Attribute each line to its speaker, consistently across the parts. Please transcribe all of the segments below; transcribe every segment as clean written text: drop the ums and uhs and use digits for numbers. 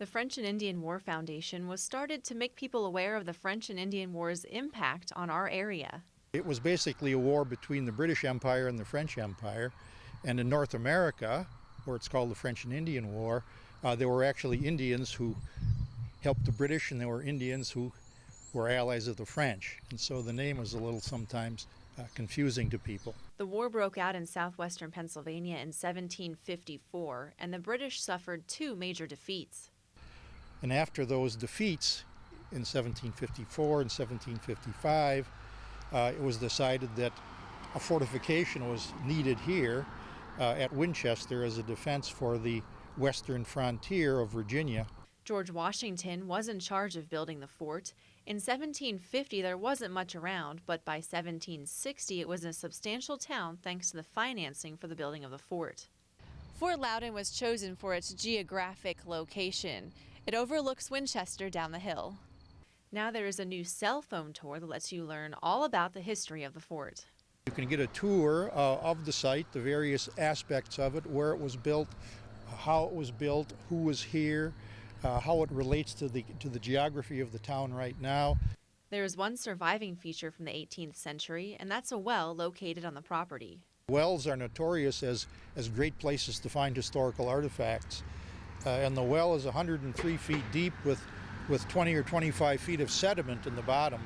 Speaker 1: The French and Indian War Foundation was started to make people aware of the French and Indian War's impact on our area.
Speaker 2: It was basically a war between the British Empire and the French Empire. And in North America, where it's called the French and Indian War, there were actually Indians who helped the British, and there were Indians who were allies of the French. And so the name was a little sometimes confusing to people.
Speaker 1: The war broke out in southwestern Pennsylvania in 1754, and the British suffered two major defeats.
Speaker 2: And after those defeats in 1754 and 1755, it was decided that a fortification was needed here at Winchester as a defense for the western frontier of Virginia.
Speaker 1: George Washington was in charge of building the fort. In 1750, there wasn't much around, but by 1760, it was a substantial town thanks to the financing for the building of the fort. Fort Loudoun was chosen for its geographic location. It overlooks Winchester down the hill. Now there is a new cell phone tour that lets you learn all about the history of the fort.
Speaker 2: You can get a tour of the site, the various aspects of it, where it was built, how it was built, who was here, how it relates to the geography of the town right now.
Speaker 1: There is one surviving feature from the 18th century, and that's a well located on the property.
Speaker 2: Wells are notorious as great places to find historical artifacts. And the well is 103 feet deep with 20 or 25 feet of sediment in the bottom.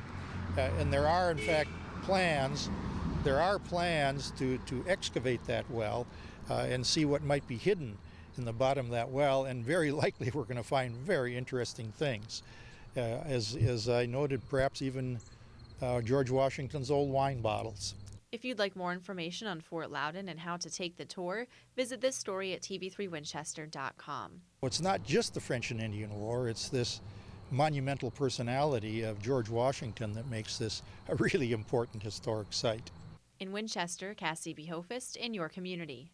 Speaker 2: And there are, in fact, plans to excavate that well and see what might be hidden in the bottom of that well, and very likely we're going to find very interesting things. As I noted, perhaps even George Washington's old wine bottles.
Speaker 1: If you'd like more information on Fort Loudoun and how to take the tour, visit this story at tv3winchester.com.
Speaker 2: Well, it's not just the French and Indian War, it's this monumental personality of George Washington that makes this a really important historic site.
Speaker 1: In Winchester, Cassie B. Hofist in your community.